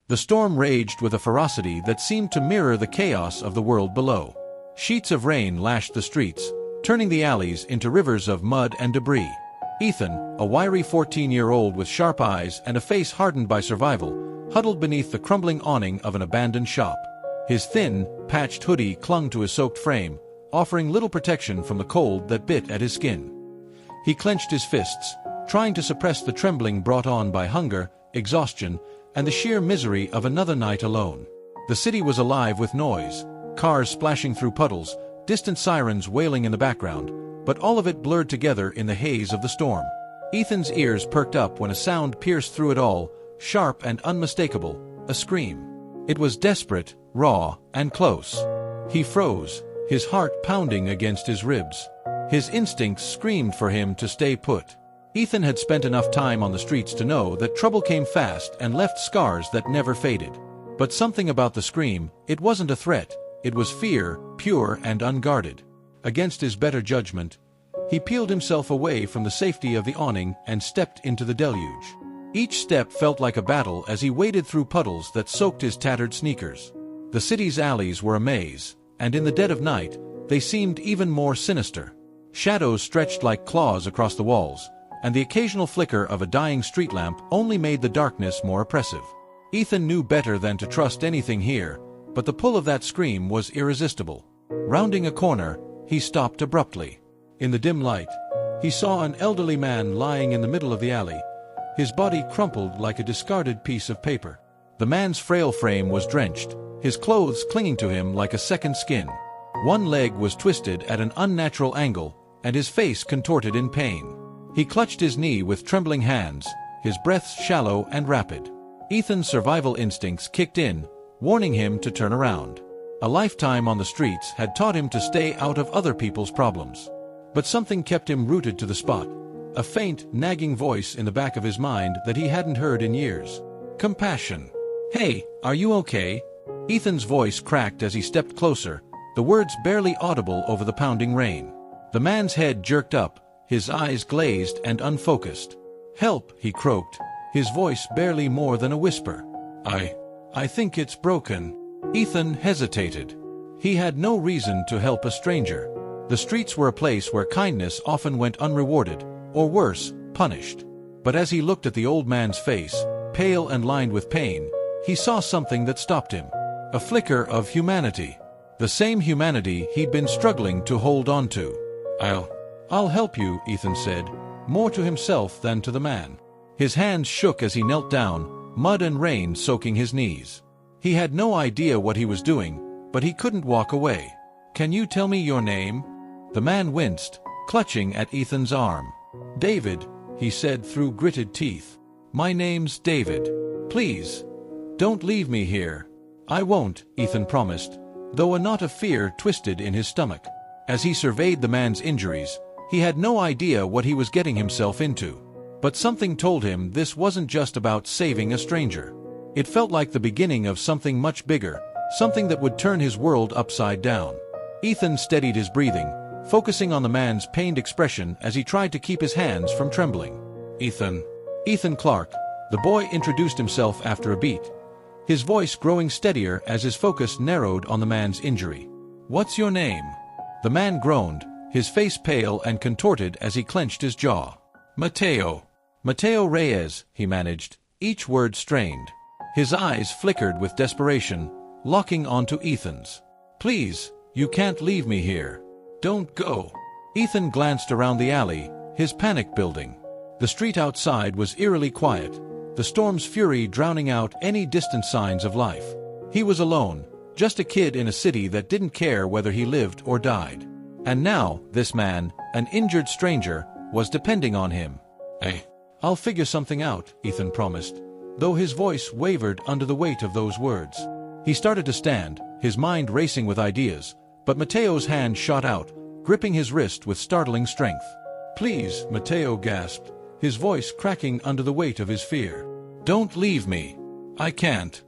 The storm raged with a ferocity that seemed to mirror the chaos of the world below. Sheets of rain lashed the streets, turning the alleys into rivers of mud and debris. Ethan, a wiry 14-year-old with sharp eyes and a face hardened by survival, huddled beneath the crumbling awning of an abandoned shop. His thin, patched hoodie clung to his soaked frame, offering little protection from the cold that bit at his skin. He clenched his fists, trying to suppress the trembling brought on by hunger, exhaustion, and the sheer misery of another night alone. The city was alive with noise, cars splashing through puddles, distant sirens wailing in the background, but all of it blurred together in the haze of the storm. Ethan's ears perked up when a sound pierced through it all, sharp and unmistakable, a scream. It was desperate, raw, and close. He froze, his heart pounding against his ribs. His instincts screamed for him to stay put. Ethan had spent enough time on the streets to know that trouble came fast and left scars that never faded. But something about the scream, it wasn't a threat, it was fear, pure and unguarded. Against his better judgment, he peeled himself away from the safety of the awning and stepped into the deluge. Each step felt like a battle as he waded through puddles that soaked his tattered sneakers. The city's alleys were a maze, and in the dead of night, they seemed even more sinister. Shadows stretched like claws across the walls, and the occasional flicker of a dying street lamp only made the darkness more oppressive. Ethan knew better than to trust anything here, but the pull of that scream was irresistible. Rounding a corner, he stopped abruptly. In the dim light, he saw an elderly man lying in the middle of the alley, his body crumpled like a discarded piece of paper. The man's frail frame was drenched, his clothes clinging to him like a second skin. One leg was twisted at an unnatural angle, and his face contorted in pain. He clutched his knee with trembling hands, his breaths shallow and rapid. Ethan's survival instincts kicked in, warning him to turn around. A lifetime on the streets had taught him to stay out of other people's problems. But something kept him rooted to the spot, a faint, nagging voice in the back of his mind that he hadn't heard in years. Compassion. "Hey, are you okay?" Ethan's voice cracked as he stepped closer, the words barely audible over the pounding rain. The man's head jerked up, his eyes glazed and unfocused. "Help," he croaked, his voice barely more than a whisper. I think it's broken." Ethan hesitated. He had no reason to help a stranger. The streets were a place where kindness often went unrewarded, or worse, punished. But as he looked at the old man's face, pale and lined with pain, he saw something that stopped him. A flicker of humanity. The same humanity he'd been struggling to hold on to. I'll help you," Ethan said, more to himself than to the man. His hands shook as he knelt down, mud and rain soaking his knees. He had no idea what he was doing, but he couldn't walk away. "Can you tell me your name?" The man winced, clutching at Ethan's arm. "David," he said through gritted teeth. "My name's David. Please, don't leave me here." "I won't," Ethan promised, though a knot of fear twisted in his stomach. As he surveyed the man's injuries, he had no idea what he was getting himself into. But something told him this wasn't just about saving a stranger. It felt like the beginning of something much bigger, something that would turn his world upside down. Ethan steadied his breathing, focusing on the man's pained expression as he tried to keep his hands from trembling. Ethan Clark," the boy introduced himself after a beat, his voice growing steadier as his focus narrowed on the man's injury. "What's your name?" The man groaned, his face pale and contorted as he clenched his jaw. Mateo Reyes," he managed, each word strained. His eyes flickered with desperation, locking onto Ethan's. "Please, you can't leave me here. Don't go." Ethan glanced around the alley, his panic building. The street outside was eerily quiet, the storm's fury drowning out any distant signs of life. He was alone, just a kid in a city that didn't care whether he lived or died. And now, this man, an injured stranger, was depending on him. I'll figure something out," Ethan promised, though his voice wavered under the weight of those words. He started to stand, his mind racing with ideas, but Mateo's hand shot out, gripping his wrist with startling strength. "Please," Mateo gasped, his voice cracking under the weight of his fear. "Don't leave me. I can't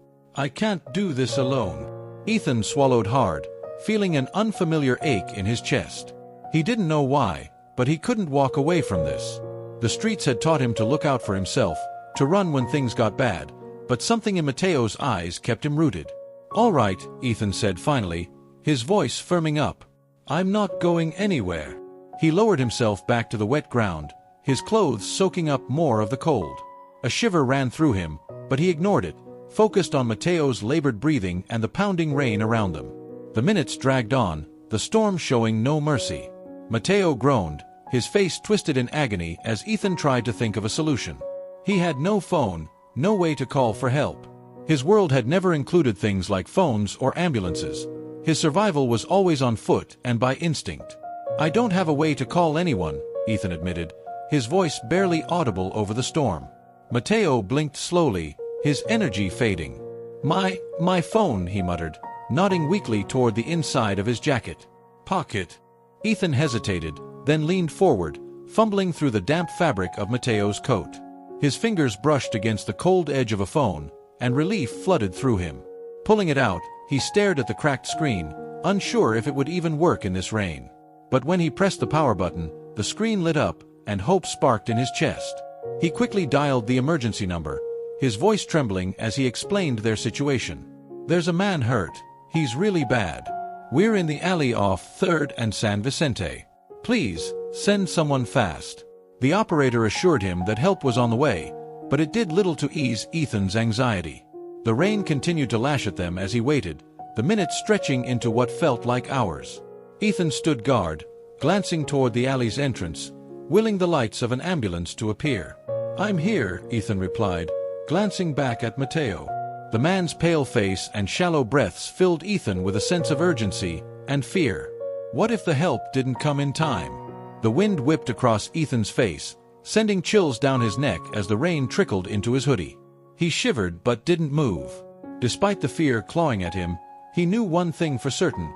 do this alone." Ethan swallowed hard, feeling an unfamiliar ache in his chest. He didn't know why, but he couldn't walk away from this. The streets had taught him to look out for himself, to run when things got bad, but something in Mateo's eyes kept him rooted. "All right," Ethan said finally, his voice firming up. "I'm not going anywhere." He lowered himself back to the wet ground, his clothes soaking up more of the cold. A shiver ran through him, but he ignored it, focused on Mateo's labored breathing and the pounding rain around them. The minutes dragged on, the storm showing no mercy. Mateo groaned, his face twisted in agony as Ethan tried to think of a solution. He had no phone, no way to call for help. His world had never included things like phones or ambulances. His survival was always on foot and by instinct. "I don't have a way to call anyone," Ethan admitted, his voice barely audible over the storm. Mateo blinked slowly, his energy fading. My phone," he muttered, nodding weakly toward the inside of his jacket. "Pocket." Ethan hesitated, then leaned forward, fumbling through the damp fabric of Mateo's coat. His fingers brushed against the cold edge of a phone, and relief flooded through him. Pulling it out, he stared at the cracked screen, unsure if it would even work in this rain. But when he pressed the power button, the screen lit up, and hope sparked in his chest. He quickly dialed the emergency number, his voice trembling as he explained their situation. "There's a man hurt. He's really bad. We're in the alley off 3rd and San Vicente. Please, send someone fast." The operator assured him that help was on the way, but it did little to ease Ethan's anxiety. The rain continued to lash at them as he waited, the minutes stretching into what felt like hours. Ethan stood guard, glancing toward the alley's entrance, willing the lights of an ambulance to appear. "I'm here," Ethan replied, glancing back at Mateo. The man's pale face and shallow breaths filled Ethan with a sense of urgency and fear. What if the help didn't come in time? The wind whipped across Ethan's face, sending chills down his neck as the rain trickled into his hoodie. He shivered but didn't move. Despite the fear clawing at him, he knew one thing for certain.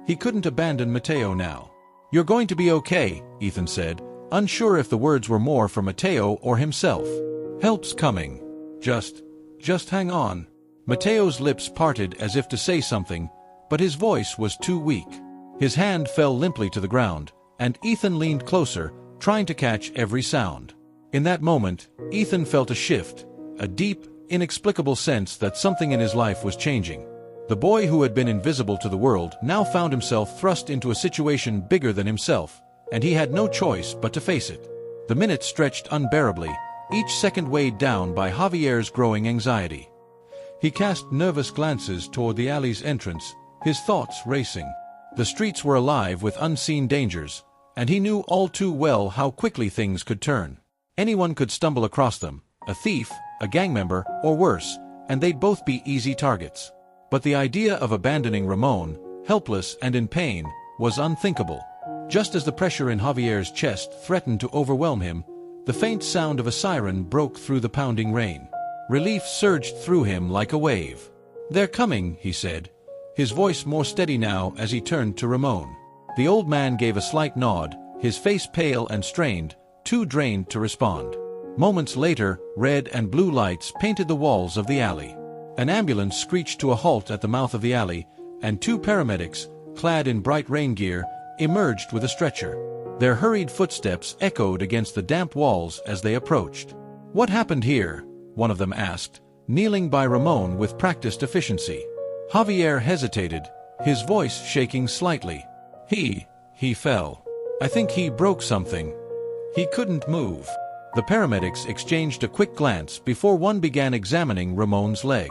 He couldn't abandon Mateo now. "You're going to be okay," Ethan said, unsure if the words were more for Mateo or himself. "Help's coming. Just hang on." Mateo's lips parted as if to say something, but his voice was too weak. His hand fell limply to the ground, and Ethan leaned closer, trying to catch every sound. In that moment, Ethan felt a shift, a deep, inexplicable sense that something in his life was changing. The boy who had been invisible to the world now found himself thrust into a situation bigger than himself, and he had no choice but to face it. The minutes stretched unbearably, each second weighed down by Javier's growing anxiety. He cast nervous glances toward the alley's entrance, his thoughts racing. The streets were alive with unseen dangers, and he knew all too well how quickly things could turn. Anyone could stumble across them, a thief, a gang member, or worse, and they'd both be easy targets. But the idea of abandoning Ramon, helpless and in pain, was unthinkable. Just as the pressure in Javier's chest threatened to overwhelm him, the faint sound of a siren broke through the pounding rain. Relief surged through him like a wave. "They're coming," he said, his voice more steady now as he turned to Ramon. The old man gave a slight nod, his face pale and strained, too drained to respond. Moments later, red and blue lights painted the walls of the alley. An ambulance screeched to a halt at the mouth of the alley, and two paramedics, clad in bright rain gear, emerged with a stretcher. Their hurried footsteps echoed against the damp walls as they approached. "What happened here?" one of them asked, kneeling by Ramon with practiced efficiency. Javier hesitated, his voice shaking slightly. He fell. I think he broke something. He couldn't move." The paramedics exchanged a quick glance before one began examining Ramon's leg.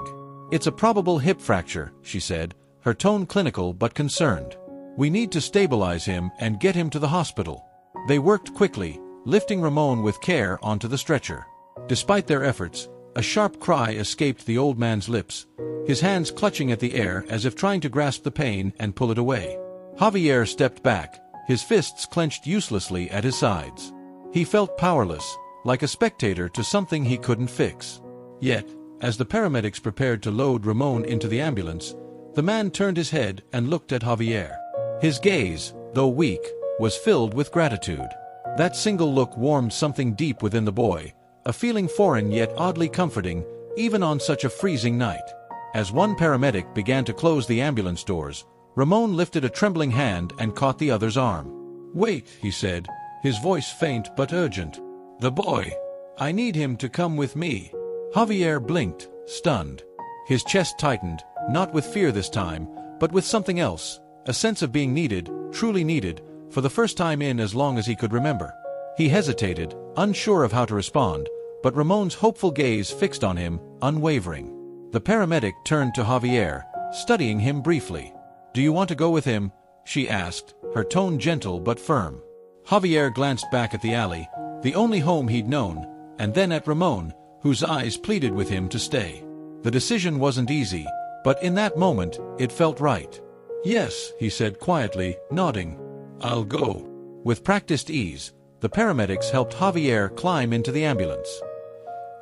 "It's a probable hip fracture," she said, her tone clinical but concerned. "We need to stabilize him and get him to the hospital." They worked quickly, lifting Ramon with care onto the stretcher. Despite their efforts, a sharp cry escaped the old man's lips, his hands clutching at the air as if trying to grasp the pain and pull it away. Javier stepped back, his fists clenched uselessly at his sides. He felt powerless, like a spectator to something he couldn't fix. Yet, as the paramedics prepared to load Ramon into the ambulance, the man turned his head and looked at Javier. His gaze, though weak, was filled with gratitude. That single look warmed something deep within the boy, a feeling foreign yet oddly comforting, even on such a freezing night. As one paramedic began to close the ambulance doors, Ramon lifted a trembling hand and caught the other's arm. "Wait," he said, his voice faint but urgent. "The boy. I need him to come with me." Javier blinked, stunned. His chest tightened, not with fear this time, but with something else, a sense of being needed, truly needed, for the first time in as long as he could remember. He hesitated, unsure of how to respond, but Ramon's hopeful gaze fixed on him, unwavering. The paramedic turned to Javier, studying him briefly. "Do you want to go with him?" she asked, her tone gentle but firm. Javier glanced back at the alley, the only home he'd known, and then at Ramon, whose eyes pleaded with him to stay. The decision wasn't easy, but in that moment, it felt right. "Yes," he said quietly, nodding. "I'll go." With practiced ease, the paramedics helped Javier climb into the ambulance.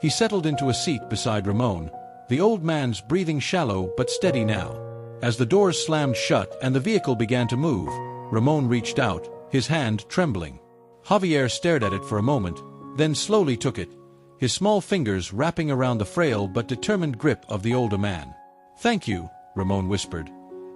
He settled into a seat beside Ramon, the old man's breathing shallow but steady now. As the doors slammed shut and the vehicle began to move, Ramon reached out, his hand trembling. Javier stared at it for a moment, then slowly took it, his small fingers wrapping around the frail but determined grip of the older man. "Thank you," Ramon whispered,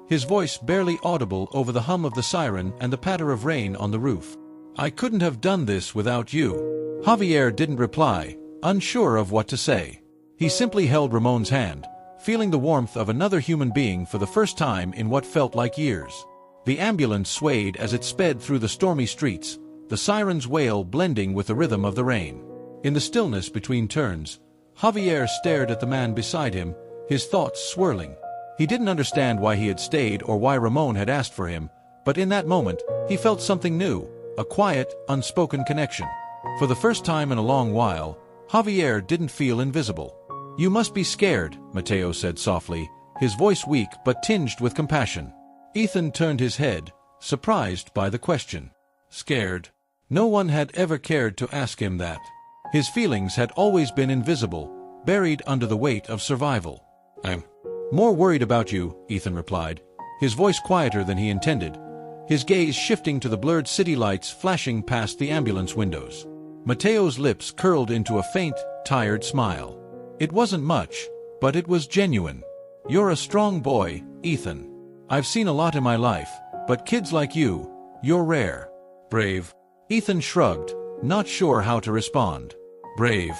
his voice barely audible over the hum of the siren and the patter of rain on the roof. "I couldn't have done this without you." Javier didn't reply, unsure of what to say. He simply held Ramon's hand, feeling the warmth of another human being for the first time in what felt like years. The ambulance swayed as it sped through the stormy streets, the siren's wail blending with the rhythm of the rain. In the stillness between turns, Javier stared at the man beside him, his thoughts swirling. He didn't understand why he had stayed or why Ramon had asked for him, but in that moment, he felt something new, a quiet, unspoken connection. For the first time in a long while, Javier didn't feel invisible. "You must be scared," Mateo said softly, his voice weak but tinged with compassion. Ethan turned his head, surprised by the question. Scared? No one had ever cared to ask him that. His feelings had always been invisible, buried under the weight of survival. "I'm more worried about you," Ethan replied, his voice quieter than he intended, his gaze shifting to the blurred city lights flashing past the ambulance windows. Mateo's lips curled into a faint, tired smile. It wasn't much, but it was genuine. "You're a strong boy, Ethan. I've seen a lot in my life, but kids like you, you're rare." "Brave?" Ethan shrugged, not sure how to respond. "Brave?"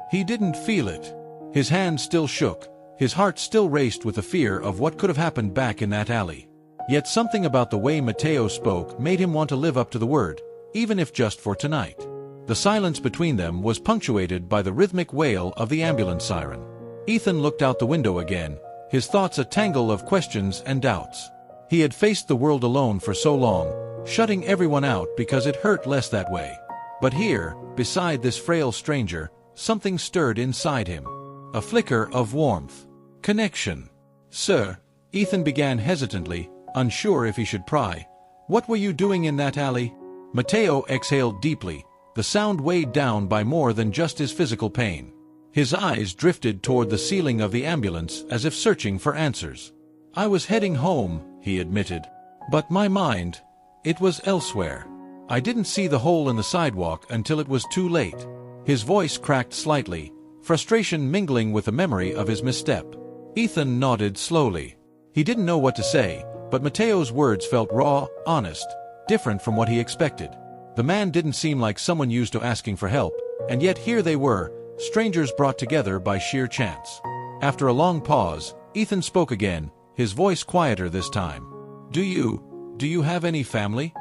He didn't feel it. His hand still shook, his heart still raced with the fear of what could have happened back in that alley. Yet something about the way Mateo spoke made him want to live up to the word, even if just for tonight. The silence between them was punctuated by the rhythmic wail of the ambulance siren. Ethan looked out the window again, his thoughts a tangle of questions and doubts. He had faced the world alone for so long, shutting everyone out because it hurt less that way. But here, beside this frail stranger, something stirred inside him. A flicker of warmth. Connection. "Sir," Ethan began hesitantly, unsure if he should pry. "What were you doing in that alley?" Mateo exhaled deeply, the sound weighed down by more than just his physical pain. His eyes drifted toward the ceiling of the ambulance as if searching for answers. "I was heading home," he admitted. "But my mind, it was elsewhere. I didn't see the hole in the sidewalk until it was too late." His voice cracked slightly, frustration mingling with the memory of his misstep. Ethan nodded slowly. He didn't know what to say, but Mateo's words felt raw, honest, different from what he expected. The man didn't seem like someone used to asking for help, and yet here they were, strangers brought together by sheer chance. After a long pause, Ethan spoke again, his voice quieter this time. Do you have any family?"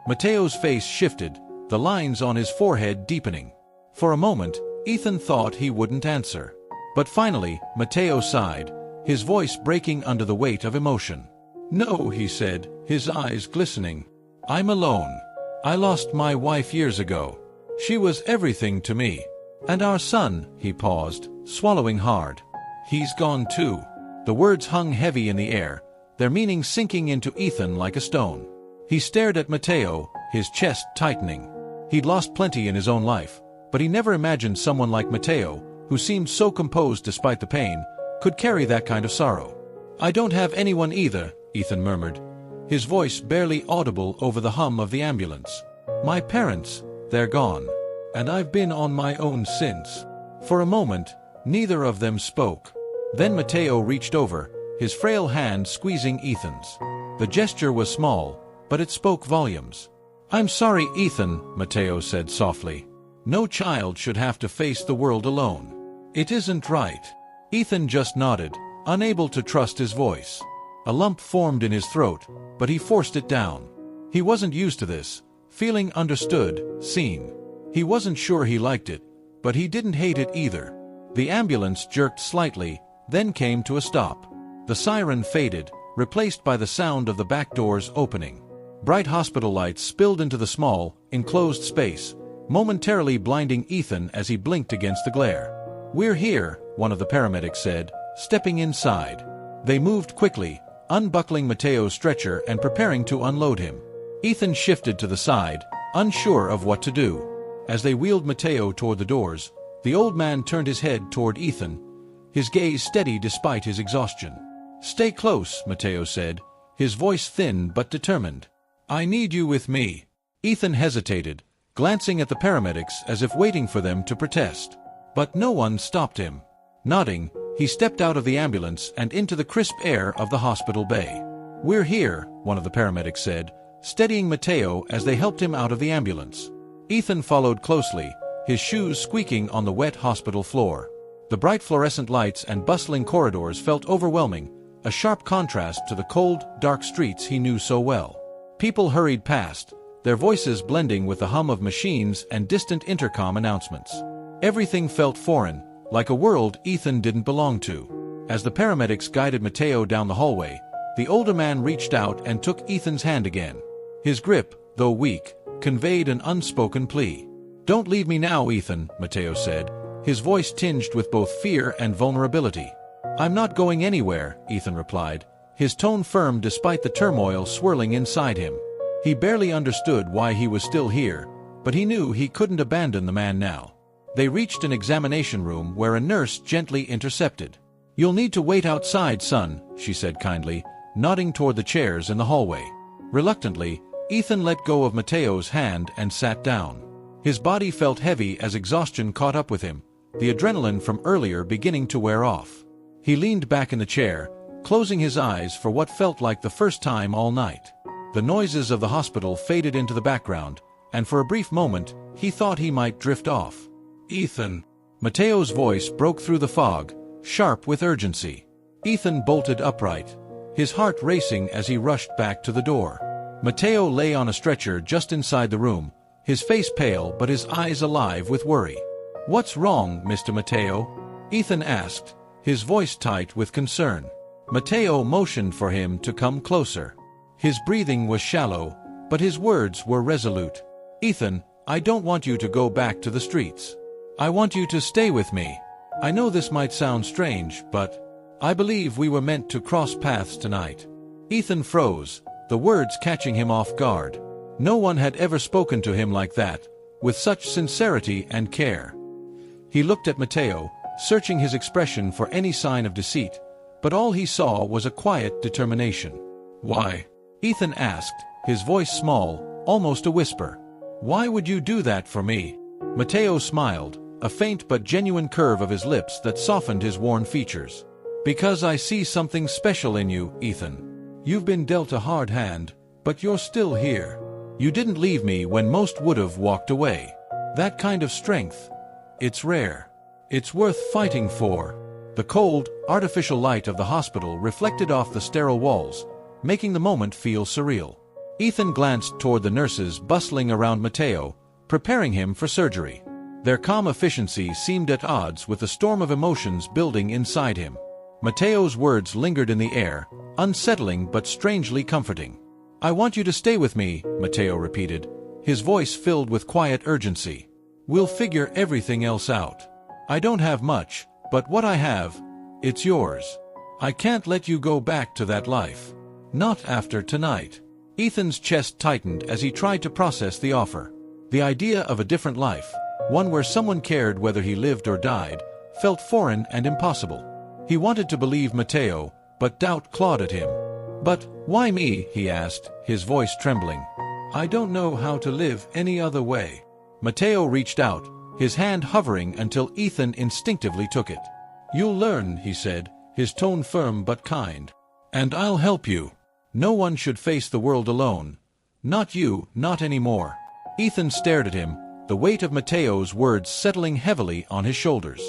Mateo's face shifted, the lines on his forehead deepening. For a moment, Ethan thought he wouldn't answer. But finally, Mateo sighed, his voice breaking under the weight of emotion. "No," he said, his eyes glistening. "I'm alone. I lost my wife years ago. She was everything to me. And our son," he paused, swallowing hard. "He's gone too." The words hung heavy in the air, their meaning sinking into Ethan like a stone. He stared at Mateo, his chest tightening. He'd lost plenty in his own life, but he never imagined someone like Mateo, who seemed so composed despite the pain, could carry that kind of sorrow. "I don't have anyone either," Ethan murmured, his voice barely audible over the hum of the ambulance. "My parents, they're gone. And I've been on my own since." For a moment, neither of them spoke. Then Mateo reached over, his frail hand squeezing Ethan's. The gesture was small, but it spoke volumes. "I'm sorry, Ethan," Mateo said softly. "No child should have to face the world alone. It isn't right." Ethan just nodded, unable to trust his voice. A lump formed in his throat, but he forced it down. He wasn't used to this, feeling understood, seen. He wasn't sure he liked it, but he didn't hate it either. The ambulance jerked slightly, then came to a stop. The siren faded, replaced by the sound of the back doors opening. Bright hospital lights spilled into the small, enclosed space, momentarily blinding Ethan as he blinked against the glare. "We're here," one of the paramedics said, stepping inside. They moved quickly, unbuckling Mateo's stretcher and preparing to unload him. Ethan shifted to the side, unsure of what to do. As they wheeled Mateo toward the doors, the old man turned his head toward Ethan, his gaze steady despite his exhaustion. "Stay close," Mateo said, his voice thin but determined. "I need you with me." Ethan hesitated, glancing at the paramedics as if waiting for them to protest. But no one stopped him. Nodding, he stepped out of the ambulance and into the crisp air of the hospital bay. "We're here," one of the paramedics said, steadying Mateo as they helped him out of the ambulance. Ethan followed closely, his shoes squeaking on the wet hospital floor. The bright fluorescent lights and bustling corridors felt overwhelming, a sharp contrast to the cold, dark streets he knew so well. People hurried past, their voices blending with the hum of machines and distant intercom announcements. Everything felt foreign, like a world Ethan didn't belong to. As the paramedics guided Mateo down the hallway, the older man reached out and took Ethan's hand again. His grip, though weak, conveyed an unspoken plea. "Don't leave me now, Ethan," Mateo said, his voice tinged with both fear and vulnerability. "I'm not going anywhere," Ethan replied, his tone firm despite the turmoil swirling inside him. He barely understood why he was still here, but he knew he couldn't abandon the man now. They reached an examination room where a nurse gently intercepted. "You'll need to wait outside, son," she said kindly, nodding toward the chairs in the hallway. Reluctantly, Ethan let go of Mateo's hand and sat down. His body felt heavy as exhaustion caught up with him, the adrenaline from earlier beginning to wear off. He leaned back in the chair, closing his eyes for what felt like the first time all night. The noises of the hospital faded into the background, and for a brief moment, he thought he might drift off. "Ethan!" Mateo's voice broke through the fog, sharp with urgency. Ethan bolted upright, his heart racing as he rushed back to the door. Mateo lay on a stretcher just inside the room, his face pale but his eyes alive with worry. "What's wrong, Mr. Mateo?" Ethan asked, his voice tight with concern. Mateo motioned for him to come closer. His breathing was shallow, but his words were resolute. "Ethan, I don't want you to go back to the streets. I want you to stay with me. I know this might sound strange, but I believe we were meant to cross paths tonight." Ethan froze, the words catching him off guard. No one had ever spoken to him like that, with such sincerity and care. He looked at Mateo, searching his expression for any sign of deceit, but all he saw was a quiet determination. "Why?" Ethan asked, his voice small, almost a whisper. "Why would you do that for me?" Mateo smiled, a faint but genuine curve of his lips that softened his worn features. "Because I see something special in you, Ethan. You've been dealt a hard hand, but you're still here. You didn't leave me when most would have walked away. That kind of strength, it's rare. It's worth fighting for." The cold, artificial light of the hospital reflected off the sterile walls, making the moment feel surreal. Ethan glanced toward the nurses bustling around Mateo, preparing him for surgery. Their calm efficiency seemed at odds with the storm of emotions building inside him. Mateo's words lingered in the air, unsettling but strangely comforting. "I want you to stay with me," Mateo repeated, his voice filled with quiet urgency. "We'll figure everything else out. I don't have much, but what I have, it's yours. I can't let you go back to that life. Not after tonight." Ethan's chest tightened as he tried to process the offer. The idea of a different life, one where someone cared whether he lived or died, felt foreign and impossible. He wanted to believe Mateo, but doubt clawed at him. "But why me?" he asked, his voice trembling. "I don't know how to live any other way." Mateo reached out, his hand hovering until Ethan instinctively took it. "You'll learn," he said, his tone firm but kind. "And I'll help you. No one should face the world alone. Not you, not anymore." Ethan stared at him, the weight of Mateo's words settling heavily on his shoulders.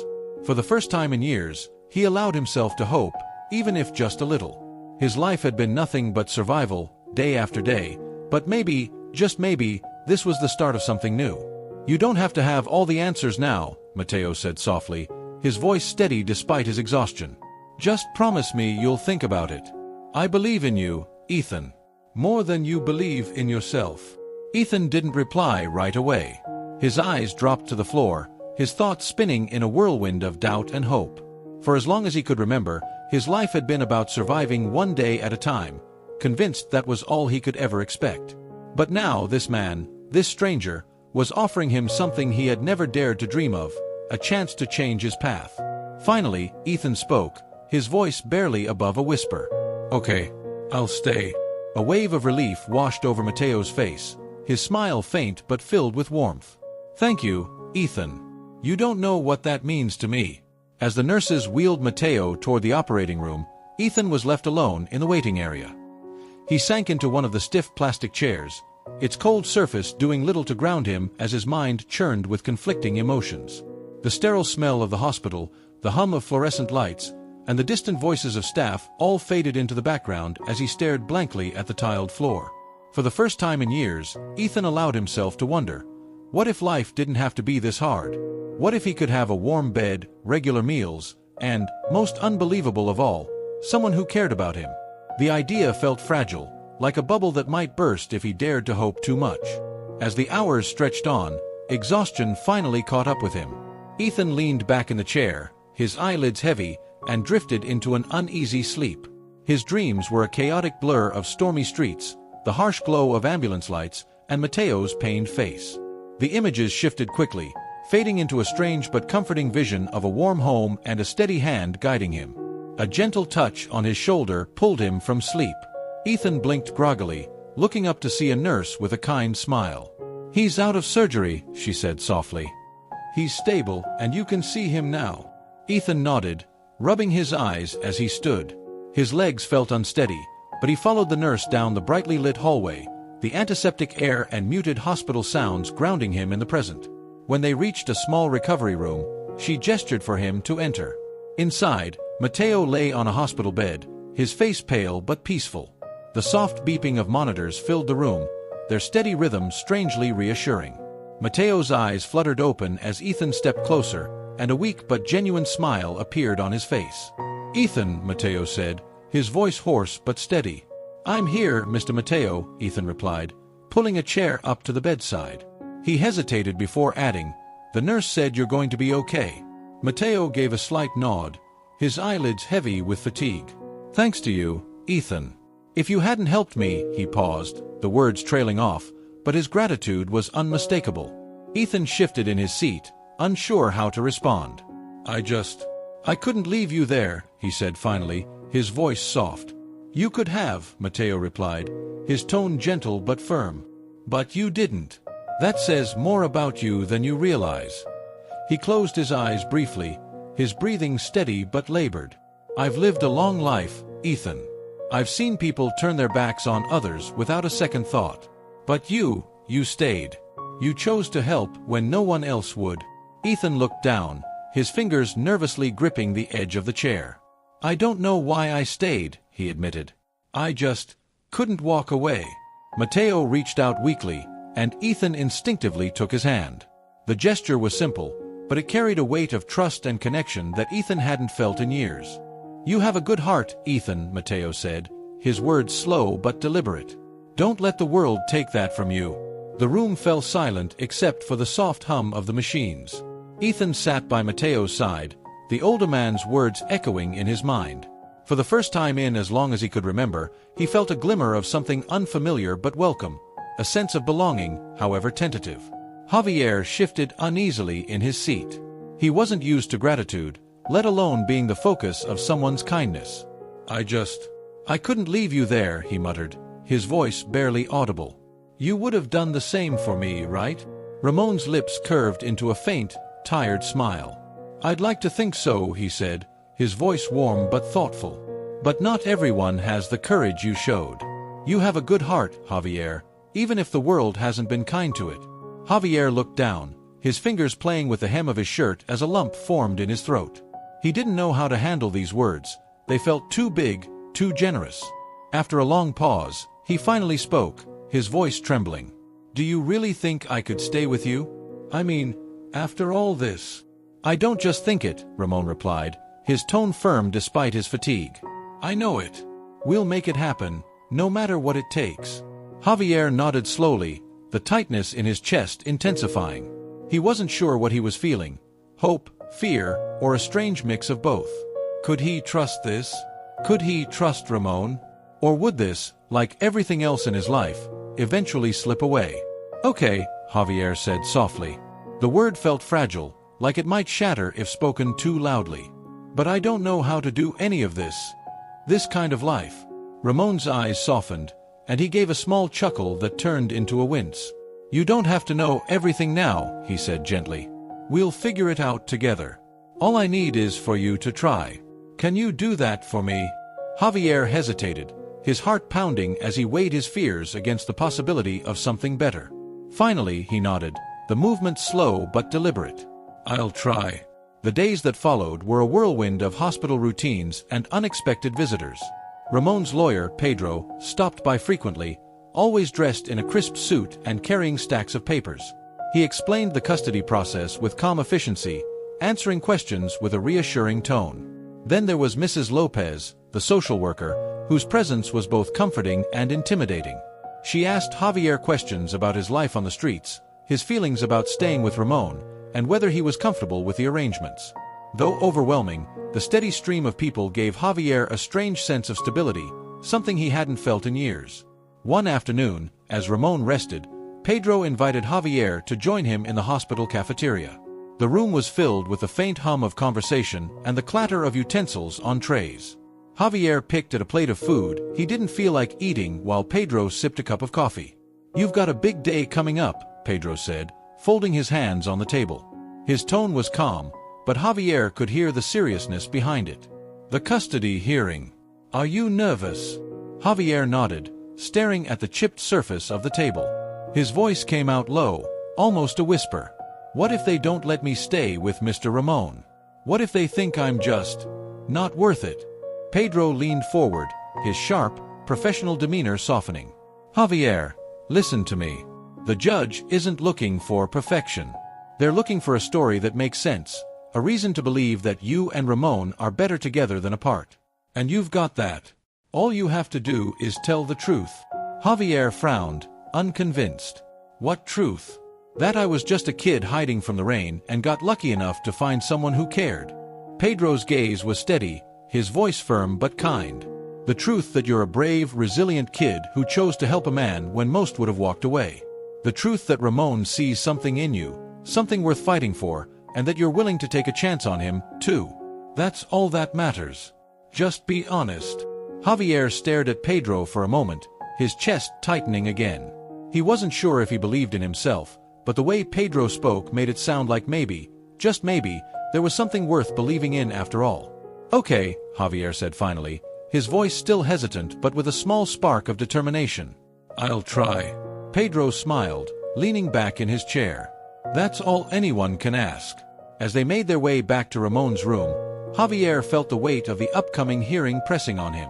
For the first time in years, He allowed himself to hope, even if just a little. His life had been nothing but survival, day after day, but maybe, just maybe, this was the start of something new. You don't have to have all the answers now, Mateo said softly, his voice steady despite his exhaustion. Just promise me you'll think about it. I believe in you, Ethan. More than you believe in yourself. Ethan didn't reply right away. His eyes dropped to the floor, his thoughts spinning in a whirlwind of doubt and hope. For as long as he could remember, his life had been about surviving one day at a time, convinced that was all he could ever expect. But now this man, this stranger, was offering him something he had never dared to dream of, a chance to change his path. Finally, Ethan spoke, his voice barely above a whisper. Okay, I'll stay. A wave of relief washed over Mateo's face, his smile faint but filled with warmth. Thank you, Ethan. You don't know what that means to me. As the nurses wheeled Mateo toward the operating room, Ethan was left alone in the waiting area. He sank into one of the stiff plastic chairs, its cold surface doing little to ground him as his mind churned with conflicting emotions. The sterile smell of the hospital, the hum of fluorescent lights, and the distant voices of staff all faded into the background as he stared blankly at the tiled floor. For the first time in years, Ethan allowed himself to wonder, what if life didn't have to be this hard? What if he could have a warm bed, regular meals, and, most unbelievable of all, someone who cared about him? The idea felt fragile, like a bubble that might burst if he dared to hope too much. As the hours stretched on, exhaustion finally caught up with him. Ethan leaned back in the chair, his eyelids heavy, and drifted into an uneasy sleep. His dreams were a chaotic blur of stormy streets, the harsh glow of ambulance lights, and Mateo's pained face. The images shifted quickly, fading into a strange but comforting vision of a warm home and a steady hand guiding him. A gentle touch on his shoulder pulled him from sleep. Ethan blinked groggily, looking up to see a nurse with a kind smile. "He's out of surgery," she said softly. "He's stable, and you can see him now." Ethan nodded, rubbing his eyes as he stood. His legs felt unsteady, but he followed the nurse down the brightly lit hallway, the antiseptic air and muted hospital sounds grounding him in the present. When they reached a small recovery room, she gestured for him to enter. Inside, Mateo lay on a hospital bed, his face pale but peaceful. The soft beeping of monitors filled the room, their steady rhythm strangely reassuring. Mateo's eyes fluttered open as Ethan stepped closer, and a weak but genuine smile appeared on his face. "Ethan," Mateo said, his voice hoarse but steady. "I'm here, Mr. Mateo," Ethan replied, pulling a chair up to the bedside. He hesitated before adding, "The nurse said you're going to be okay." Mateo gave a slight nod, his eyelids heavy with fatigue. "Thanks to you, Ethan. If you hadn't helped me," he paused, the words trailing off, but his gratitude was unmistakable. Ethan shifted in his seat, unsure how to respond. I couldn't leave you there," he said finally, his voice soft. "You could have," Mateo replied, his tone gentle but firm. "But you didn't. That says more about you than you realize." He closed his eyes briefly, his breathing steady but labored. "I've lived a long life, Ethan. I've seen people turn their backs on others without a second thought. But you stayed. You chose to help when no one else would." Ethan looked down, his fingers nervously gripping the edge of the chair. "I don't know why I stayed," he admitted. "I just couldn't walk away." Mateo reached out weakly, and Ethan instinctively took his hand. The gesture was simple, but it carried a weight of trust and connection that Ethan hadn't felt in years. "You have a good heart, Ethan," Mateo said, his words slow but deliberate. "Don't let the world take that from you." The room fell silent except for the soft hum of the machines. Ethan sat by Mateo's side, the older man's words echoing in his mind. For the first time in as long as he could remember, he felt a glimmer of something unfamiliar but welcome, a sense of belonging, however tentative. Javier shifted uneasily in his seat. He wasn't used to gratitude, let alone being the focus of someone's kindness. I couldn't leave you there," he muttered, his voice barely audible. "You would have done the same for me, right?" Ramon's lips curved into a faint, tired smile. "I'd like to think so," he said, his voice warm but thoughtful. "But not everyone has the courage you showed. You have a good heart, Javier, even if the world hasn't been kind to it." Javier looked down, his fingers playing with the hem of his shirt as a lump formed in his throat. He didn't know how to handle these words. They felt too big, too generous. After a long pause, he finally spoke, his voice trembling. "Do you really think I could stay with you? I mean, after all this?" "I don't just think it," Ramon replied, his tone firm despite his fatigue. "I know it. We'll make it happen, no matter what it takes." Javier nodded slowly, the tightness in his chest intensifying. He wasn't sure what he was feeling, hope, fear, or a strange mix of both. Could he trust this? Could he trust Ramon? Or would this, like everything else in his life, eventually slip away? "Okay," Javier said softly. The word felt fragile, like it might shatter if spoken too loudly. "But I don't know how to do any of this kind of life." Ramon's eyes softened, and he gave a small chuckle that turned into a wince. "You don't have to know everything now," he said gently. "We'll figure it out together. All I need is for you to try. Can you do that for me?" Javier hesitated, his heart pounding as he weighed his fears against the possibility of something better. Finally, he nodded, the movement slow but deliberate. "I'll try." The days that followed were a whirlwind of hospital routines and unexpected visitors. Ramon's lawyer, Pedro, stopped by frequently, always dressed in a crisp suit and carrying stacks of papers. He explained the custody process with calm efficiency, answering questions with a reassuring tone. Then there was Mrs. Lopez, the social worker, whose presence was both comforting and intimidating. She asked Javier questions about his life on the streets, his feelings about staying with Ramon, and whether he was comfortable with the arrangements. Though overwhelming, the steady stream of people gave Javier a strange sense of stability, something he hadn't felt in years. One afternoon, as Ramon rested, Pedro invited Javier to join him in the hospital cafeteria. The room was filled with the faint hum of conversation and the clatter of utensils on trays. Javier picked at a plate of food he didn't feel like eating while Pedro sipped a cup of coffee. "You've got a big day coming up," Pedro said, folding his hands on the table. His tone was calm, but Javier could hear the seriousness behind it. "The custody hearing. Are you nervous?" Javier nodded, staring at the chipped surface of the table. His voice came out low, almost a whisper. "What if they don't let me stay with Mr. Ramon? What if they think I'm just not worth it?" Pedro leaned forward, his sharp, professional demeanor softening. "Javier, listen to me. The judge isn't looking for perfection. They're looking for a story that makes sense, a reason to believe that you and Ramon are better together than apart. And you've got that. All you have to do is tell the truth." Javier frowned, unconvinced. "What truth?" "That I was just a kid hiding from the rain and got lucky enough to find someone who cared." Pedro's gaze was steady, his voice firm but kind. "The truth that you're a brave, resilient kid who chose to help a man when most would have walked away. The truth that Ramon sees something in you, something worth fighting for, and that you're willing to take a chance on him, too. That's all that matters. Just be honest." Javier stared at Pedro for a moment, his chest tightening again. He wasn't sure if he believed in himself, but the way Pedro spoke made it sound like maybe, just maybe, there was something worth believing in after all. "Okay," Javier said finally, his voice still hesitant but with a small spark of determination. "I'll try." Pedro smiled, leaning back in his chair. "That's all anyone can ask." As they made their way back to Ramon's room, Javier felt the weight of the upcoming hearing pressing on him.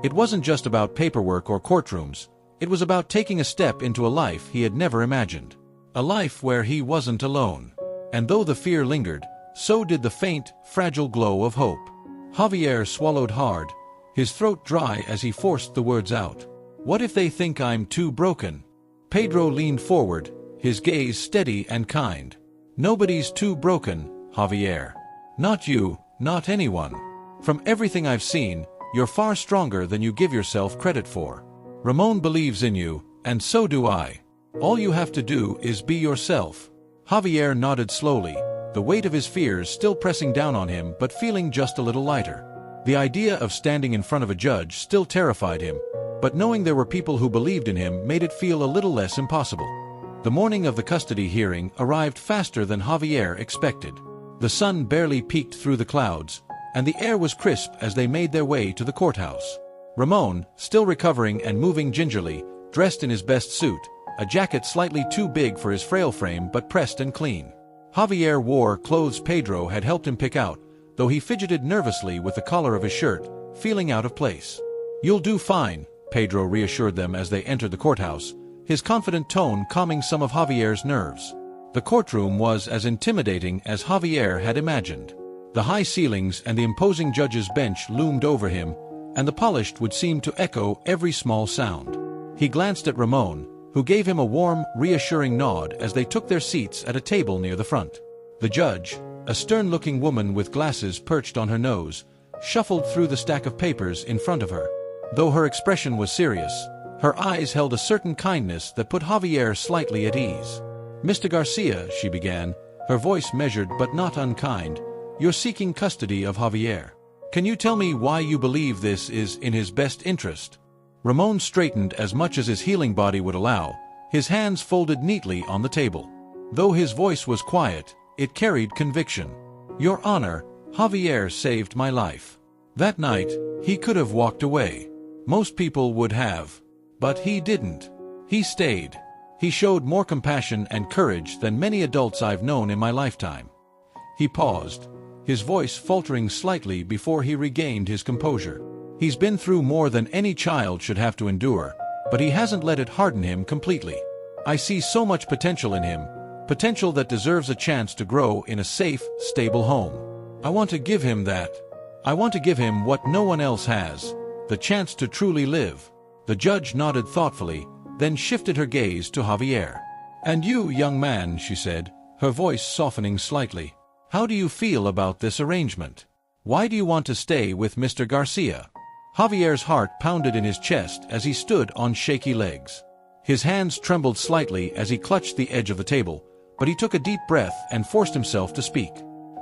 It wasn't just about paperwork or courtrooms, it was about taking a step into a life he had never imagined. A life where he wasn't alone. And though the fear lingered, so did the faint, fragile glow of hope. Javier swallowed hard, his throat dry as he forced the words out. "What if they think I'm too broken?" Pedro leaned forward, his gaze steady and kind. "Nobody's too broken, Javier. Not you, not anyone. From everything I've seen, you're far stronger than you give yourself credit for. Ramon believes in you, and so do I. All you have to do is be yourself." Javier nodded slowly, the weight of his fears still pressing down on him but feeling just a little lighter. The idea of standing in front of a judge still terrified him, but knowing there were people who believed in him made it feel a little less impossible. The morning of the custody hearing arrived faster than Javier expected. The sun barely peeked through the clouds, and the air was crisp as they made their way to the courthouse. Ramon, still recovering and moving gingerly, dressed in his best suit, a jacket slightly too big for his frail frame but pressed and clean. Javier wore clothes Pedro had helped him pick out, though he fidgeted nervously with the collar of his shirt, feeling out of place. "You'll do fine," Pedro reassured them as they entered the courthouse, his confident tone calming some of Javier's nerves. The courtroom was as intimidating as Javier had imagined. The high ceilings and the imposing judge's bench loomed over him, and the polished wood seemed to echo every small sound. He glanced at Ramon, who gave him a warm, reassuring nod as they took their seats at a table near the front. The judge, a stern-looking woman with glasses perched on her nose, shuffled through the stack of papers in front of her. Though her expression was serious, her eyes held a certain kindness that put Javier slightly at ease. "Mr. Garcia," she began, her voice measured but not unkind, "you're seeking custody of Javier. Can you tell me why you believe this is in his best interest?" Ramon straightened as much as his healing body would allow, his hands folded neatly on the table. Though his voice was quiet, it carried conviction. "Your Honor, Javier saved my life. That night, he could have walked away. Most people would have. But he didn't. He stayed. He showed more compassion and courage than many adults I've known in my lifetime." He paused, his voice faltering slightly before he regained his composure. "He's been through more than any child should have to endure, but he hasn't let it harden him completely. I see so much potential in him, potential that deserves a chance to grow in a safe, stable home. I want to give him that. I want to give him what no one else has, the chance to truly live." The judge nodded thoughtfully, then shifted her gaze to Javier. "And you, young man," she said, her voice softening slightly. "How do you feel about this arrangement? Why do you want to stay with Mr. Garcia?" Javier's heart pounded in his chest as he stood on shaky legs. His hands trembled slightly as he clutched the edge of the table, but he took a deep breath and forced himself to speak.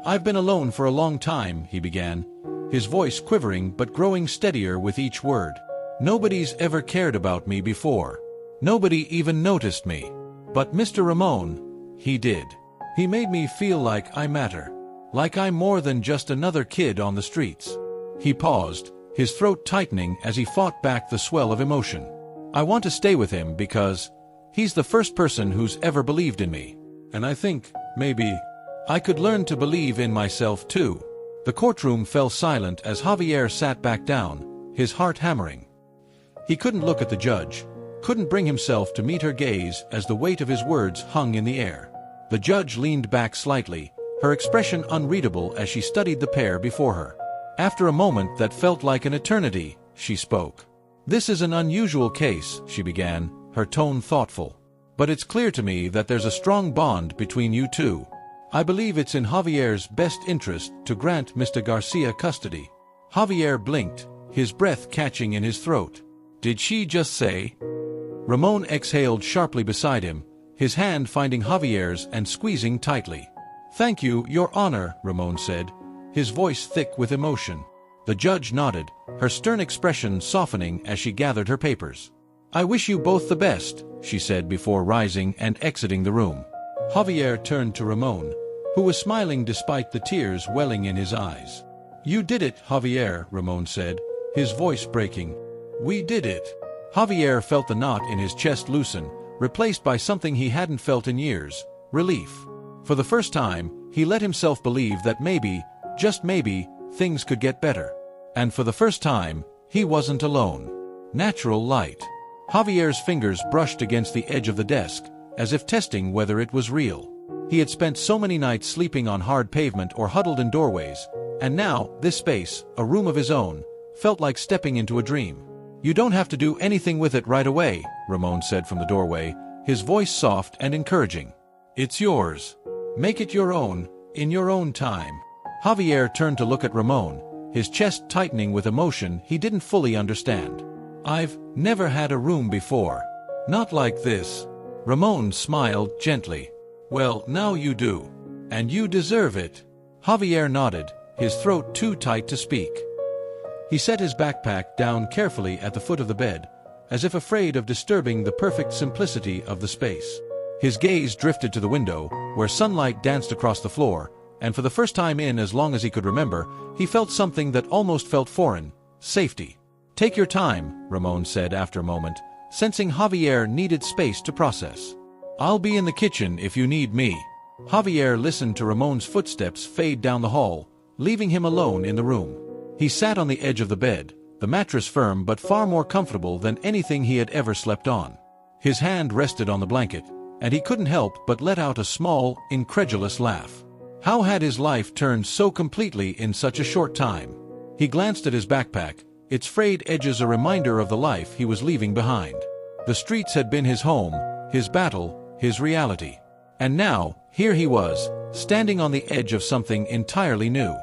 "I've been alone for a long time," he began, his voice quivering but growing steadier with each word. "Nobody's ever cared about me before. Nobody even noticed me. But Mr. Ramon, he did. He made me feel like I matter. Like I'm more than just another kid on the streets." He paused, his throat tightening as he fought back the swell of emotion. "I want to stay with him because he's the first person who's ever believed in me. And I think, maybe, I could learn to believe in myself too." The courtroom fell silent as Javier sat back down, his heart hammering. He couldn't look at the judge, couldn't bring himself to meet her gaze as the weight of his words hung in the air. The judge leaned back slightly, her expression unreadable as she studied the pair before her. After a moment that felt like an eternity, she spoke. "This is an unusual case," she began, her tone thoughtful. "But it's clear to me that there's a strong bond between you two. I believe it's in Javier's best interest to grant Mr. Garcia custody." Javier blinked, his breath catching in his throat. "Did she just say?" Ramon exhaled sharply beside him, his hand finding Javier's and squeezing tightly. "Thank you, Your Honor," Ramon said, his voice thick with emotion. The judge nodded, her stern expression softening as she gathered her papers. "I wish you both the best," she said before rising and exiting the room. Javier turned to Ramon, who was smiling despite the tears welling in his eyes. "You did it, Javier," Ramon said, his voice breaking. "We did it." Javier felt the knot in his chest loosen, replaced by something he hadn't felt in years, relief. For the first time, he let himself believe that maybe, just maybe, things could get better. And for the first time, he wasn't alone. Natural light. Javier's fingers brushed against the edge of the desk, as if testing whether it was real. He had spent so many nights sleeping on hard pavement or huddled in doorways, and now, this space, a room of his own, felt like stepping into a dream. "You don't have to do anything with it right away," Ramon said from the doorway, his voice soft and encouraging. "It's yours. Make it your own, in your own time." Javier turned to look at Ramon, his chest tightening with emotion he didn't fully understand. "I've never had a room before. Not like this." Ramon smiled gently. "Well, now you do. And you deserve it." Javier nodded, his throat too tight to speak. He set his backpack down carefully at the foot of the bed, as if afraid of disturbing the perfect simplicity of the space. His gaze drifted to the window, where sunlight danced across the floor, and for the first time in as long as he could remember, he felt something that almost felt foreign: safety. "Take your time," Ramon said after a moment, sensing Javier needed space to process. "I'll be in the kitchen if you need me." Javier listened to Ramon's footsteps fade down the hall, leaving him alone in the room. He sat on the edge of the bed, the mattress firm but far more comfortable than anything he had ever slept on. His hand rested on the blanket, and he couldn't help but let out a small, incredulous laugh. How had his life turned so completely in such a short time? He glanced at his backpack, its frayed edges a reminder of the life he was leaving behind. The streets had been his home, his battle, his reality. And now, here he was, standing on the edge of something entirely new.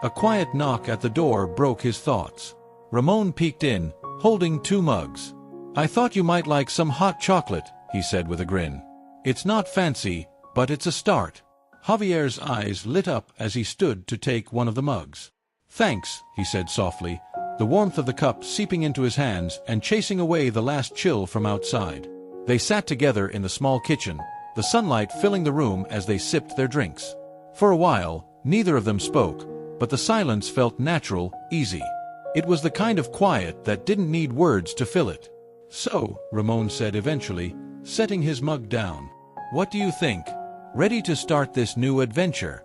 A quiet knock at the door broke his thoughts. Ramon peeked in, holding 2 mugs. "I thought you might like some hot chocolate," he said with a grin. "It's not fancy, but it's a start." Javier's eyes lit up as he stood to take one of the mugs. "Thanks," he said softly, the warmth of the cup seeping into his hands and chasing away the last chill from outside. They sat together in the small kitchen, the sunlight filling the room as they sipped their drinks. For a while, neither of them spoke, but the silence felt natural, easy. It was the kind of quiet that didn't need words to fill it. "So," Ramon said eventually, setting his mug down, "what do you think? Ready to start this new adventure?"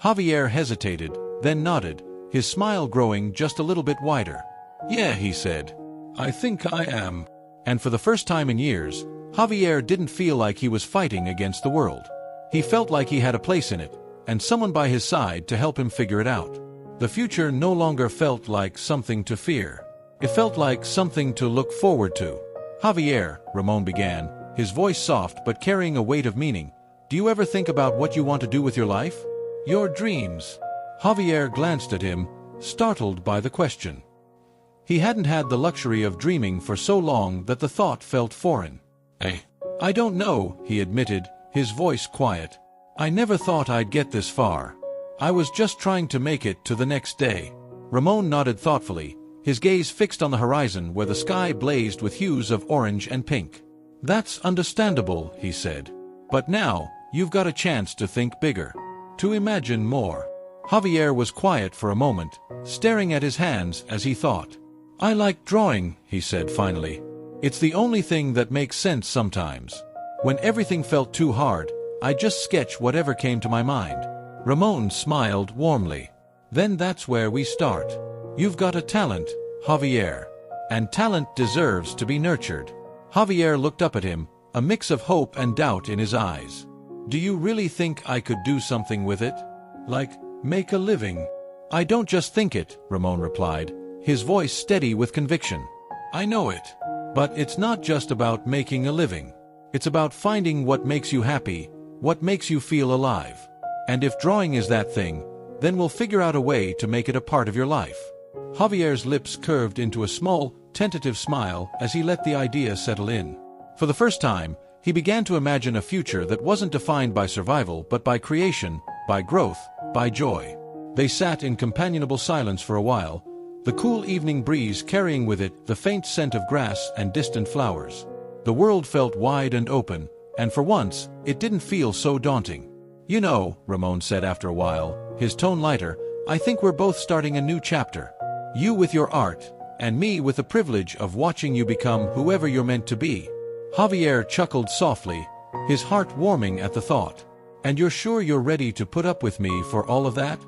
Javier hesitated, then nodded, his smile growing just a little bit wider. "Yeah," he said. "I think I am." And for the first time in years, Javier didn't feel like he was fighting against the world. He felt like he had a place in it, and someone by his side to help him figure it out. The future no longer felt like something to fear. It felt like something to look forward to. "Javier," Ramon began, his voice soft but carrying a weight of meaning, "do you ever think about what you want to do with your life? Your dreams?" Javier glanced at him, startled by the question. He hadn't had the luxury of dreaming for so long that the thought felt foreign. I don't know," he admitted, his voice quiet. "I never thought I'd get this far. I was just trying to make it to the next day." Ramon nodded thoughtfully, his gaze fixed on the horizon where the sky blazed with hues of orange and pink. "That's understandable," he said. "But now, you've got a chance to think bigger, to imagine more." Javier was quiet for a moment, staring at his hands as he thought. "I like drawing," he said finally. "It's the only thing that makes sense sometimes. When everything felt too hard, I just sketch whatever came to my mind." Ramon smiled warmly. "Then that's where we start. You've got a talent, Javier. And talent deserves to be nurtured." Javier looked up at him, a mix of hope and doubt in his eyes. "Do you really think I could do something with it? Like, make a living?" "I don't just think it," Ramon replied, his voice steady with conviction. "I know it. But it's not just about making a living. It's about finding what makes you happy, what makes you feel alive. And if drawing is that thing, then we'll figure out a way to make it a part of your life." Javier's lips curved into a small, tentative smile as he let the idea settle in. For the first time, he began to imagine a future that wasn't defined by survival but by creation, by growth, by joy. They sat in companionable silence for a while, the cool evening breeze carrying with it the faint scent of grass and distant flowers. The world felt wide and open, and for once, it didn't feel so daunting. "You know," Ramon said after a while, his tone lighter, "I think we're both starting a new chapter. You with your art, and me with the privilege of watching you become whoever you're meant to be." Javier chuckled softly, his heart warming at the thought. "And you're sure you're ready to put up with me for all of that?"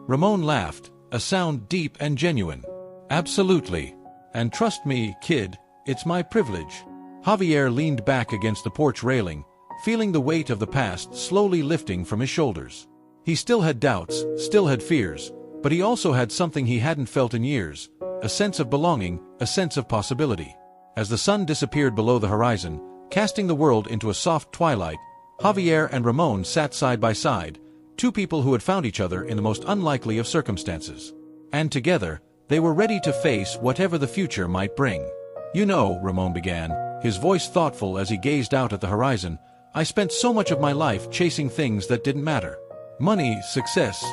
Ramon laughed, a sound deep and genuine. "Absolutely. And trust me, kid, it's my privilege." Javier leaned back against the porch railing, feeling the weight of the past slowly lifting from his shoulders. He still had doubts, still had fears, but he also had something he hadn't felt in years, a sense of belonging, a sense of possibility. As the sun disappeared below the horizon, casting the world into a soft twilight, Javier and Ramon sat side by side, two people who had found each other in the most unlikely of circumstances. And together, they were ready to face whatever the future might bring. "You know," Ramon began, his voice thoughtful as he gazed out at the horizon, "I spent so much of my life chasing things that didn't matter. Money, success,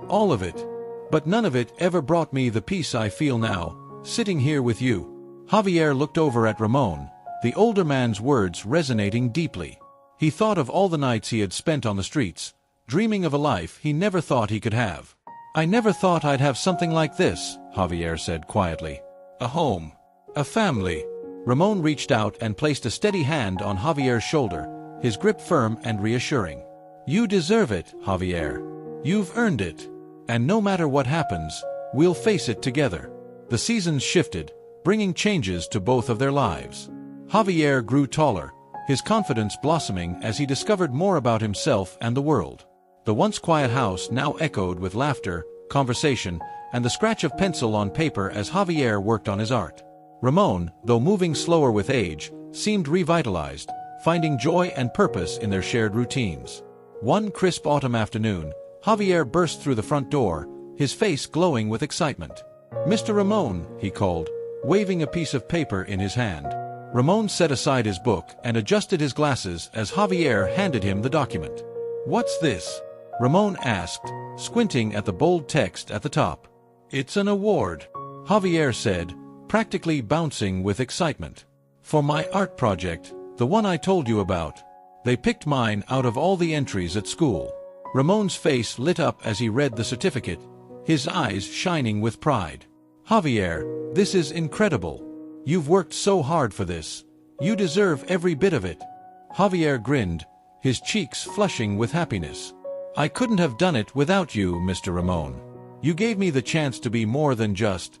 all of it. But none of it ever brought me the peace I feel now, sitting here with you." Javier looked over at Ramon, the older man's words resonating deeply. He thought of all the nights he had spent on the streets, dreaming of a life he never thought he could have. "I never thought I'd have something like this," Javier said quietly. "A home. A family." Ramon reached out and placed a steady hand on Javier's shoulder, his grip firm and reassuring. "You deserve it, Javier. You've earned it." And no matter what happens, we'll face it together. The seasons shifted, bringing changes to both of their lives. Javier grew taller, his confidence blossoming as he discovered more about himself and the world. The once quiet house now echoed with laughter, conversation, and the scratch of pencil on paper as Javier worked on his art. Ramon, though moving slower with age, seemed revitalized, finding joy and purpose in their shared routines. One crisp autumn afternoon, Javier burst through the front door, his face glowing with excitement. "Mr. Ramon," he called, waving a piece of paper in his hand. Ramon set aside his book and adjusted his glasses as Javier handed him the document. "What's this?" Ramon asked, squinting at the bold text at the top. "It's an award," Javier said, practically bouncing with excitement. "For my art project, the one I told you about. They picked mine out of all the entries at school." Ramon's face lit up as he read the certificate, his eyes shining with pride. "Javier, this is incredible. You've worked so hard for this. You deserve every bit of it." Javier grinned, his cheeks flushing with happiness. "I couldn't have done it without you, Mr. Ramon. You gave me the chance to be more than just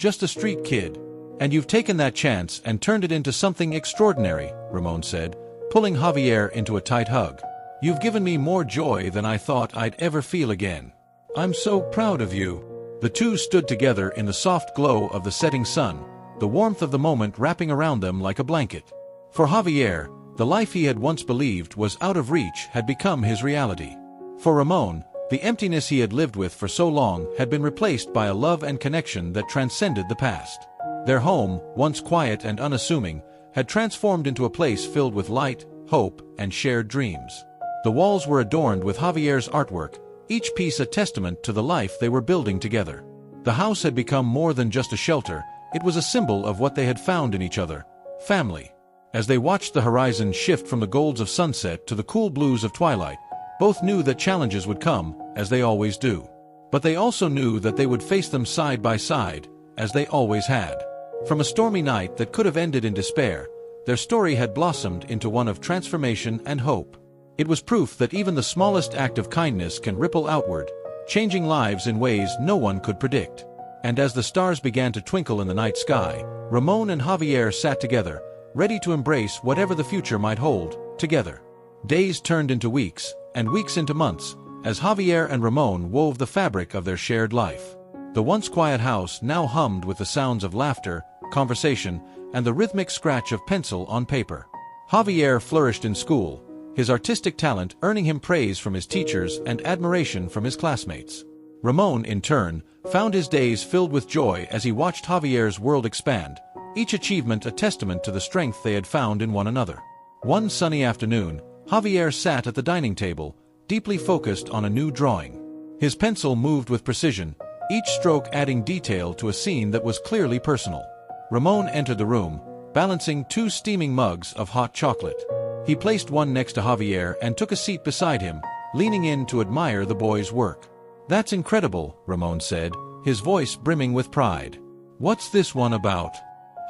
a street kid. And you've taken that chance and turned it into something extraordinary," Ramon said, pulling Javier into a tight hug. "You've given me more joy than I thought I'd ever feel again. I'm so proud of you." The two stood together in the soft glow of the setting sun, the warmth of the moment wrapping around them like a blanket. For Javier, the life he had once believed was out of reach had become his reality. For Ramon, the emptiness he had lived with for so long had been replaced by a love and connection that transcended the past. Their home, once quiet and unassuming, had transformed into a place filled with light, hope, and shared dreams. The walls were adorned with Javier's artwork, each piece a testament to the life they were building together. The house had become more than just a shelter, it was a symbol of what they had found in each other: family. As they watched the horizon shift from the golds of sunset to the cool blues of twilight, both knew that challenges would come, as they always do. But they also knew that they would face them side by side, as they always had. From a stormy night that could have ended in despair, their story had blossomed into one of transformation and hope. It was proof that even the smallest act of kindness can ripple outward, changing lives in ways no one could predict. And as the stars began to twinkle in the night sky, Ramon and Javier sat together, ready to embrace whatever the future might hold, together. Days turned into weeks, and weeks into months, as Javier and Ramon wove the fabric of their shared life. The once quiet house now hummed with the sounds of laughter, conversation, and the rhythmic scratch of pencil on paper. Javier flourished in school, his artistic talent earning him praise from his teachers and admiration from his classmates. Ramon, in turn, found his days filled with joy as he watched Javier's world expand, each achievement a testament to the strength they had found in one another. One sunny afternoon, Javier sat at the dining table, deeply focused on a new drawing. His pencil moved with precision, each stroke adding detail to a scene that was clearly personal. Ramon entered the room, balancing two steaming mugs of hot chocolate. He placed one next to Javier and took a seat beside him, leaning in to admire the boy's work. "That's incredible," Ramon said, his voice brimming with pride. "What's this one about?"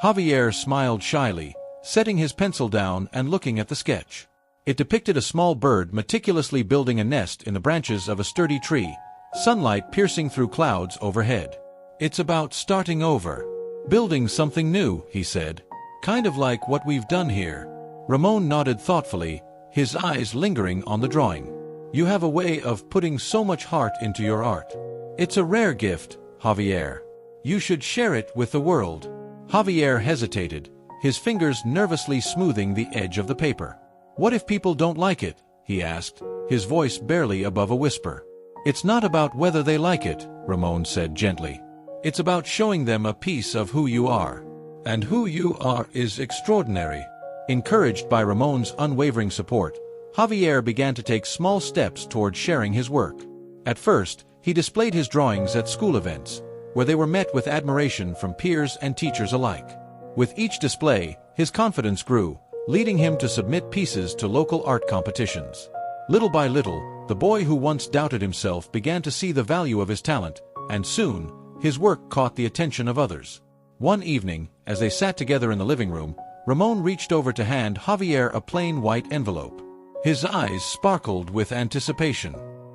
Javier smiled shyly, setting his pencil down and looking at the sketch. It depicted a small bird meticulously building a nest in the branches of a sturdy tree, sunlight piercing through clouds overhead. "It's about starting over. Building something new," he said. "Kind of like what we've done here." Ramon nodded thoughtfully, his eyes lingering on the drawing. "You have a way of putting so much heart into your art. It's a rare gift, Javier. You should share it with the world." Javier hesitated, his fingers nervously smoothing the edge of the paper. "What if people don't like it?" he asked, his voice barely above a whisper. "It's not about whether they like it," Ramon said gently. "It's about showing them a piece of who you are. And who you are is extraordinary." Encouraged by Ramon's unwavering support, Javier began to take small steps toward sharing his work. At first, he displayed his drawings at school events, where they were met with admiration from peers and teachers alike. With each display, his confidence grew, leading him to submit pieces to local art competitions. Little by little, the boy who once doubted himself began to see the value of his talent, and soon, his work caught the attention of others. One evening, as they sat together in the living room, Ramon reached over to hand Javier a plain white envelope. His eyes sparkled with anticipation.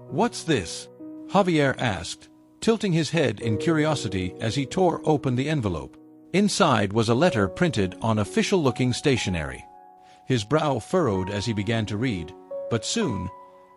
"What's this?" Javier asked, tilting his head in curiosity as he tore open the envelope. Inside was a letter printed on official-looking stationery. His brow furrowed as he began to read, but soon,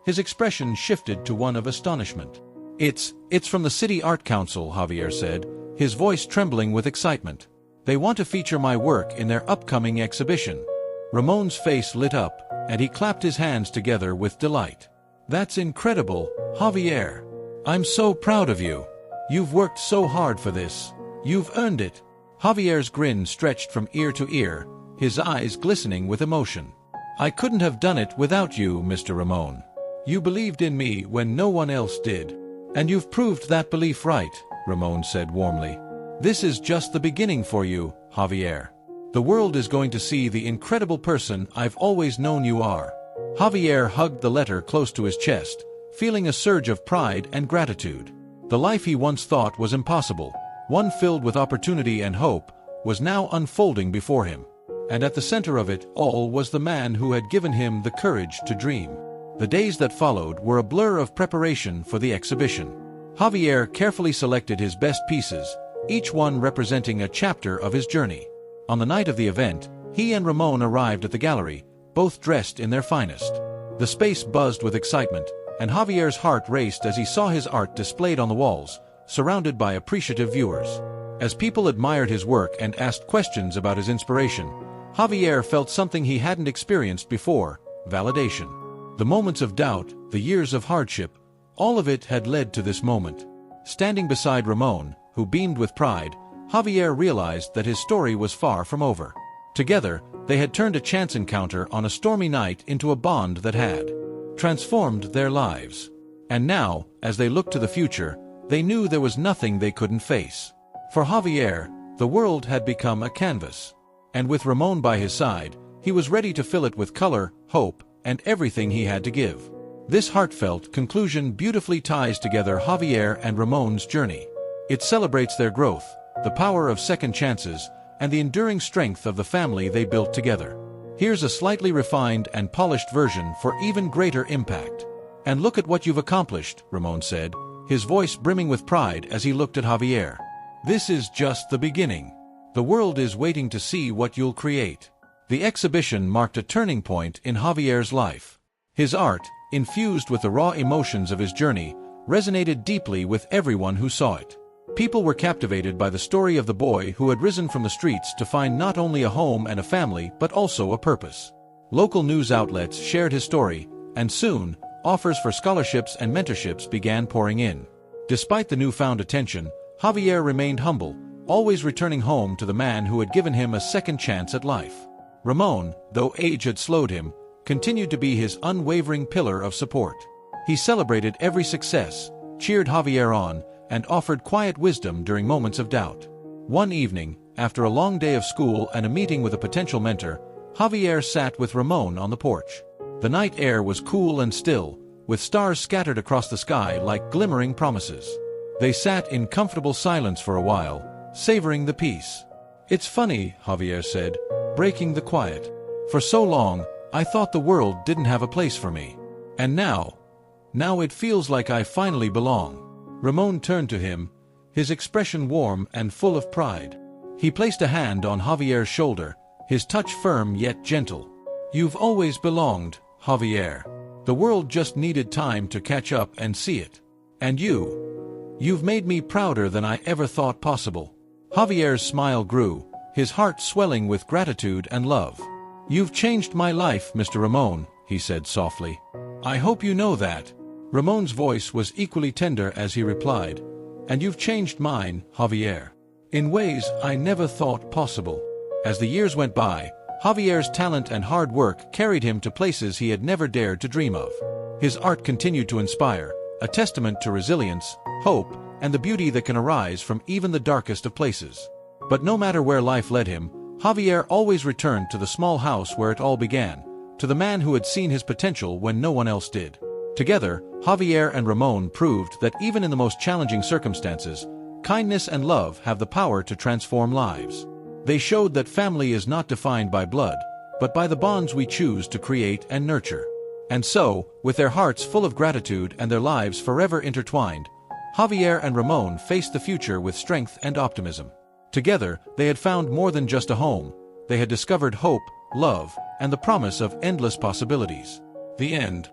his expression shifted to one of astonishment. It's from the City Art Council, Javier said, his voice trembling with excitement. They want to feature my work in their upcoming exhibition. Ramon's face lit up, and he clapped his hands together with delight. That's incredible, Javier. I'm so proud of you. You've worked so hard for this. You've earned it. Javier's grin stretched from ear to ear, his eyes glistening with emotion. I couldn't have done it without you, Mr. Ramon. You believed in me when no one else did. And you've proved that belief right, Ramon said warmly. This is just the beginning for you, Javier. The world is going to see the incredible person I've always known you are. Javier hugged the letter close to his chest, feeling a surge of pride and gratitude. The life he once thought was impossible, one filled with opportunity and hope, was now unfolding before him. And at the center of it all was the man who had given him the courage to dream. The days that followed were a blur of preparation for the exhibition. Javier carefully selected his best pieces, each one representing a chapter of his journey. On the night of the event, he and Ramon arrived at the gallery, both dressed in their finest. The space buzzed with excitement, and Javier's heart raced as he saw his art displayed on the walls, surrounded by appreciative viewers. As people admired his work and asked questions about his inspiration, Javier felt something he hadn't experienced before: validation. The moments of doubt, the years of hardship, all of it had led to this moment. Standing beside Ramon, who beamed with pride, Javier realized that his story was far from over. Together, they had turned a chance encounter on a stormy night into a bond that had transformed their lives. And now, as they looked to the future, they knew there was nothing they couldn't face. For Javier, the world had become a canvas. And with Ramon by his side, he was ready to fill it with color, hope, and everything he had to give. This heartfelt conclusion beautifully ties together Javier and Ramon's journey. It celebrates their growth, the power of second chances, and the enduring strength of the family they built together. Here's a slightly refined and polished version for even greater impact. And look at what you've accomplished, Ramon said, his voice brimming with pride as he looked at Javier. This is just the beginning. The world is waiting to see what you'll create. The exhibition marked a turning point in Javier's life. His art, infused with the raw emotions of his journey, resonated deeply with everyone who saw it. People were captivated by the story of the boy who had risen from the streets to find not only a home and a family but also a purpose. Local news outlets shared his story, and soon, offers for scholarships and mentorships began pouring in. Despite the newfound attention, Javier remained humble, always returning home to the man who had given him a second chance at life. Ramon, though age had slowed him, continued to be his unwavering pillar of support. He celebrated every success, cheered Javier on, and offered quiet wisdom during moments of doubt. One evening, after a long day of school and a meeting with a potential mentor, Javier sat with Ramon on the porch. The night air was cool and still, with stars scattered across the sky like glimmering promises. They sat in comfortable silence for a while, savoring the peace. It's funny, Javier said, breaking the quiet. For so long, I thought the world didn't have a place for me. And now it feels like I finally belong. Ramon turned to him, his expression warm and full of pride. He placed a hand on Javier's shoulder, his touch firm yet gentle. You've always belonged, Javier. The world just needed time to catch up and see it. And you've made me prouder than I ever thought possible. Javier's smile grew, his heart swelling with gratitude and love. You've changed my life, Mr. Ramon, he said softly. I hope you know that. Ramon's voice was equally tender as he replied, and you've changed mine, Javier, in ways I never thought possible. As the years went by, Javier's talent and hard work carried him to places he had never dared to dream of. His art continued to inspire, a testament to resilience, hope, and the beauty that can arise from even the darkest of places. But no matter where life led him, Javier always returned to the small house where it all began, to the man who had seen his potential when no one else did. Together, Javier and Ramon proved that even in the most challenging circumstances, kindness and love have the power to transform lives. They showed that family is not defined by blood, but by the bonds we choose to create and nurture. And so, with their hearts full of gratitude and their lives forever intertwined, Javier and Ramon faced the future with strength and optimism. Together, they had found more than just a home. They had discovered hope, love, and the promise of endless possibilities. The end.